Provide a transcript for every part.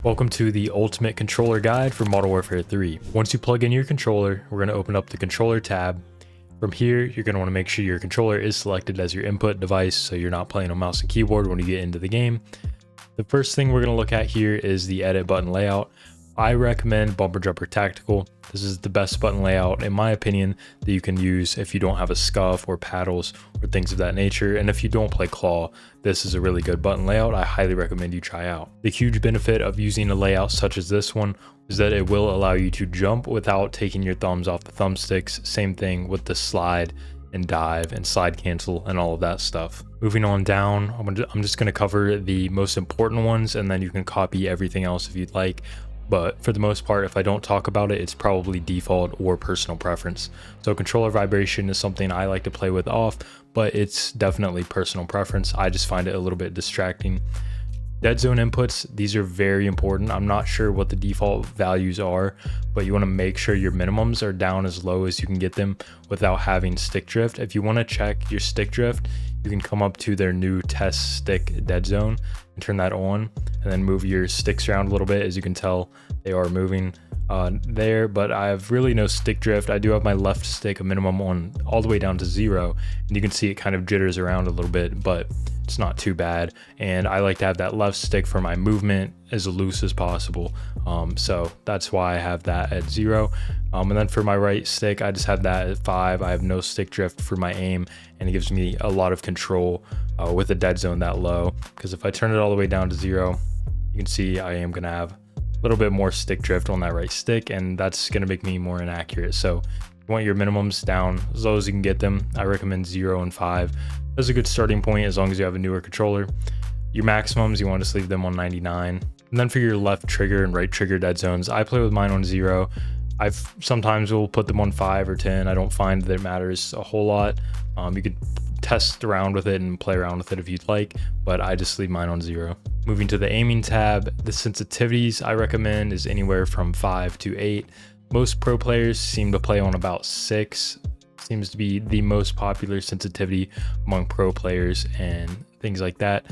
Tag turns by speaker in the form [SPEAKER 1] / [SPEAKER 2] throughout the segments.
[SPEAKER 1] Welcome to the ultimate controller guide for Modern Warfare 3. Once you plug in your controller, we're going to open up the controller tab. From here, you're going to want to make sure your controller is selected as your input device so you're not playing on mouse and keyboard when you get into the game. The first thing we're going to look at here is the edit button layout. I recommend Bumper Jumper Tactical. This is the best button layout, in my opinion, that you can use if you don't have a scuff or paddles or things of that nature. And if you don't play claw, this is a really good button layout I highly recommend you try out. The huge benefit of using a layout such as this one is that it will allow you to jump without taking your thumbs off the thumbsticks. Same thing with the slide and dive and slide cancel and all of that stuff. Moving on down, I'm just going to cover the most important ones, and then you can copy everything else if you'd like. But for the most part, if I don't talk about it, it's probably default or personal preference. So controller vibration is something I like to play with off, but it's definitely personal preference. I just find it a little bit distracting. Dead zone inputs, these are very important. I'm not sure what the default values are, but you want to make sure your minimums are down as low as you can get them without having stick drift. If you want to check your stick drift, you can come up to their new test stick dead zone and turn that on, and then move your sticks around a little bit. As you can tell, they are moving there, but I have really no stick drift. I do have my left stick a minimum on all the way down to 0, and you can see it kind of jitters around a little bit, but it's not too bad. And I like to have that left stick for my movement as loose as possible, so that's why I have that at 0. And then for my right stick, I just have that at 5. I have no stick drift for my aim, and it gives me a lot of control with the dead zone that low, because if I turn it all the way down to 0, you can see I am gonna have a little bit more stick drift on that right stick, and that's gonna make me more inaccurate. So you want your minimums down as low as you can get them. I recommend 0 and 5. That's a good starting point as long as you have a newer controller. Your maximums, you want to just leave them on 99. And then for your left trigger and right trigger dead zones, I play with mine on 0. I've sometimes will put them on 5 or 10. I don't find that it matters a whole lot. You could test around with it and play around with it if you'd like, but I just leave mine on 0. Moving to the aiming tab, the sensitivities I recommend is anywhere from 5 to 8. Most pro players seem to play on about 6. Seems to be the most popular sensitivity among pro players and things like that.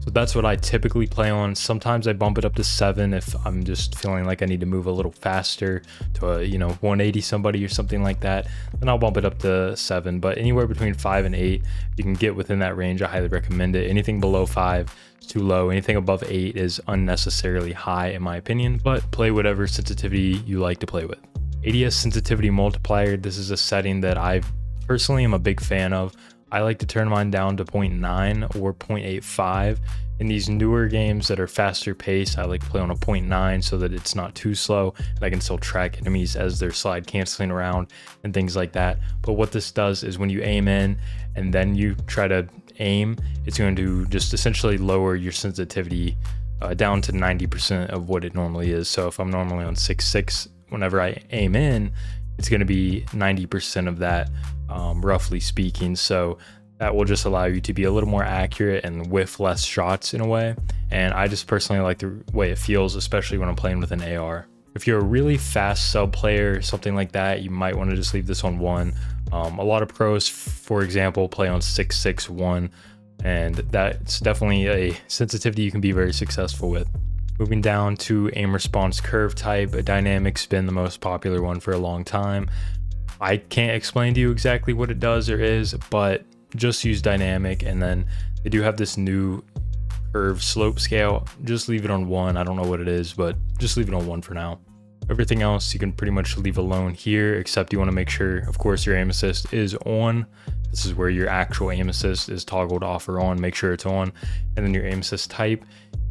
[SPEAKER 1] So that's what I typically play on. Sometimes I bump it up to 7 if I'm just feeling like I need to move a little faster to a 180 somebody or something like that. Then I'll bump it up to 7. But anywhere between 5 and 8, you can get within that range. I highly recommend it. Anything below 5 is too low. Anything above 8 is unnecessarily high in my opinion. But play whatever sensitivity you like to play with. ADS sensitivity multiplier. This is a setting that I personally am a big fan of. I like to turn mine down to 0.9 or 0.85. In these newer games that are faster paced, I like to play on a 0.9 so that it's not too slow and I can still track enemies as they're slide canceling around and things like that. But what this does is when you aim in and then you try to aim, it's going to just essentially lower your sensitivity down to 90% of what it normally is. So if I'm normally on 6.6, whenever I aim in, it's going to be 90% of that, roughly speaking. So that will just allow you to be a little more accurate and whiff less shots in a way. And I just personally like the way it feels, especially when I'm playing with an AR. If you're a really fast sub player, something like that, you might want to just leave this on 1. A lot of pros, for example, play on 6.6.1, and that's definitely a sensitivity you can be very successful with. Moving down to aim response curve type, a dynamic's been the most popular one for a long time. I can't explain to you exactly what it does or is, but just use dynamic. And then they do have this new curve slope scale. Just leave it on 1. I don't know what it is, but just leave it on 1 for now. Everything else you can pretty much leave alone here, except you want to make sure, of course, your aim assist is on. This is where your actual aim assist is toggled off or on. Make sure it's on. And then your aim assist type,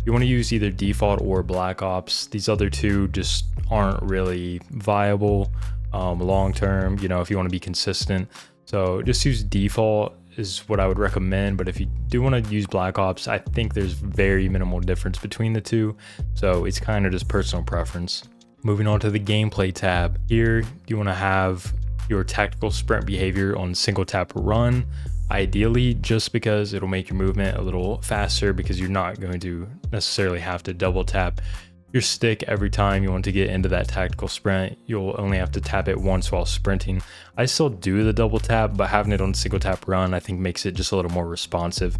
[SPEAKER 1] you want to use either default or black ops. These other two just aren't really viable long term, if you want to be consistent. So just use default is what I would recommend. But if you do want to use black ops, I think there's very minimal difference between the two. So it's kind of just personal preference. Moving on to the gameplay tab. Here you want to have your tactical sprint behavior on single tap run. Ideally, just because it'll make your movement a little faster, because you're not going to necessarily have to double tap your stick every time you want to get into that tactical sprint. You'll only have to tap it once while sprinting. I still do the double tap, but having it on single tap run I think makes it just a little more responsive.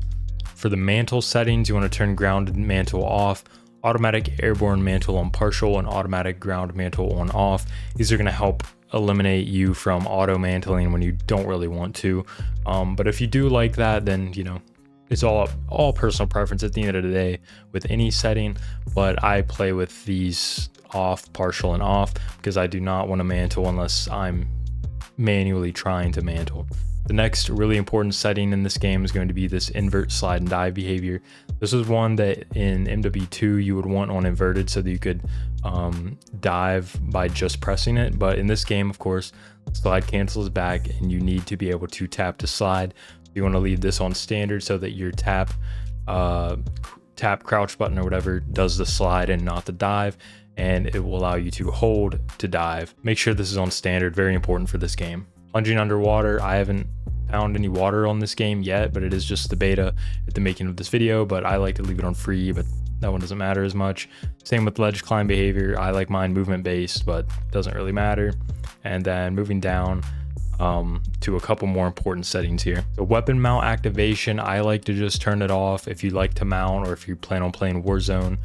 [SPEAKER 1] For the mantle settings, you want to turn grounded mantle off. automatic airborne mantle on partial, and automatic ground mantle on off. These are going to help eliminate you from auto mantling when you don't really want to. But if you do like that, then you know, it's all personal preference at the end of the day with any setting. But I play with these off, partial, and off because I do not want to mantle unless I'm manually trying to mantle. The next really important setting in this game is going to be this invert slide and dive behavior. This is one that in MW3 you would want on inverted so that you could dive by just pressing it. But in this game, of course, slide cancels back and you need to be able to tap to slide. You want to leave this on standard so that your tap crouch button or whatever does the slide and not the dive, and it will allow you to hold to dive. Make sure this is on standard, very important for this game. Plunging underwater, I haven't found any water on this game yet, but it is just the beta at the making of this video, but I like to leave it on free, but that one doesn't matter as much. Same with ledge climb behavior. I like mine movement based, but doesn't really matter. And then moving down to a couple more important settings here. So weapon mount activation, I like to just turn it off. If you like to mount or if you plan on playing Warzone,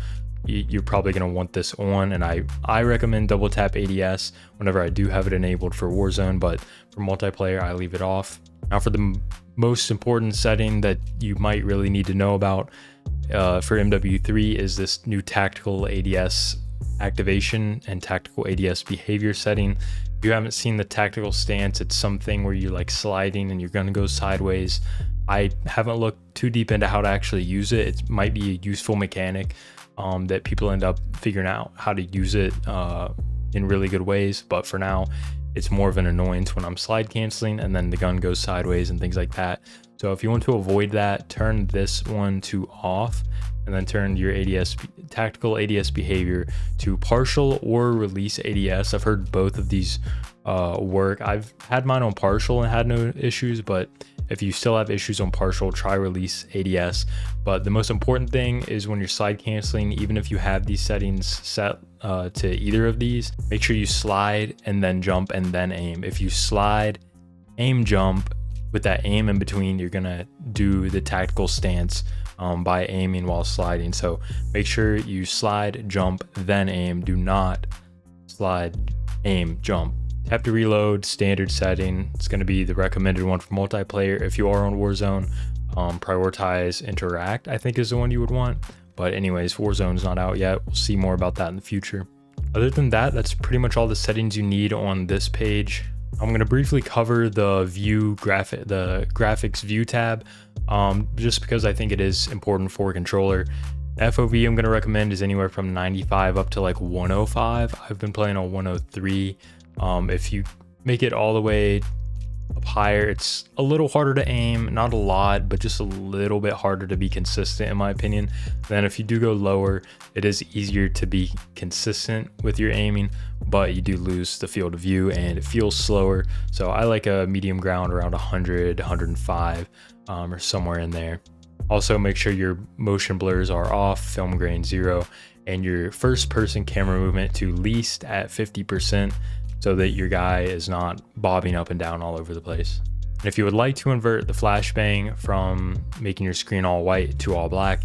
[SPEAKER 1] you're probably going to want this on, and I recommend double tap ADS whenever I do have it enabled for Warzone, but for multiplayer I leave it off. Now for the most important setting that you might really need to know about for MW3 is this new tactical ADS activation and tactical ADS behavior setting. If you haven't seen the tactical stance, it's something where you're like sliding and you're going to go sideways. I haven't looked too deep into how to actually use it. It might be a useful mechanic that people end up figuring out how to use it in really good ways, but for now it's more of an annoyance when I'm slide canceling and then the gun goes sideways and things like that. So if you want to avoid that, turn this one to off and then turn your ADS tactical ADS behavior to partial or release ADS. I've heard both of these work. I've had mine on partial and had no issues, but if you still have issues on partial, try release ADS. But the most important thing is when you're slide canceling, even if you have these settings set to either of these, make sure you slide and then jump and then aim. If you slide, aim, jump, with that aim in between, you're gonna do the tactical stance by aiming while sliding. So make sure you slide, jump, then aim. Do not slide, aim, jump. Tap to reload, standard setting. It's going to be the recommended one for multiplayer. If you are on Warzone, prioritize interact, I think is the one you would want. But anyways, Warzone's not out yet. We'll see more about that in the future. Other than that, that's pretty much all the settings you need on this page. I'm going to briefly cover the graphics view tab, just because I think it is important for a controller. FOV I'm going to recommend is anywhere from 95 up to like 105. I've been playing on 103. If you make it all the way up higher, it's a little harder to aim, not a lot, but just a little bit harder to be consistent in my opinion. Then if you do go lower, it is easier to be consistent with your aiming, but you do lose the field of view and it feels slower. So I like a medium ground around 100, 105, or somewhere in there. Also make sure your motion blurs are off, film grain 0, and your first person camera movement to least at 50%. So that your guy is not bobbing up and down all over the place. And if you would like to invert the flashbang from making your screen all white to all black,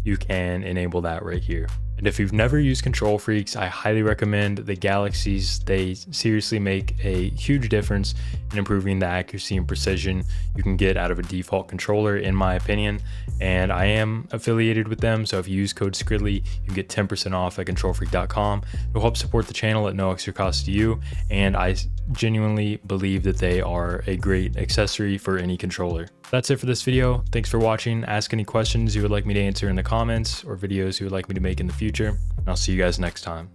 [SPEAKER 1] you can enable that right here. And if you've never used Control Freaks, I highly recommend the Galaxies. They seriously make a huge difference in improving the accuracy and precision you can get out of a default controller, in my opinion. And I am affiliated with them, so if you use code Skridley, you can get 10% off at controlfreak.com. It'll help support the channel at no extra cost to you, and I genuinely believe that they are a great accessory for any controller. That's it for this video. Thanks for watching. Ask any questions you would like me to answer in the comments or videos you would like me to make in the future, and I'll see you guys next time.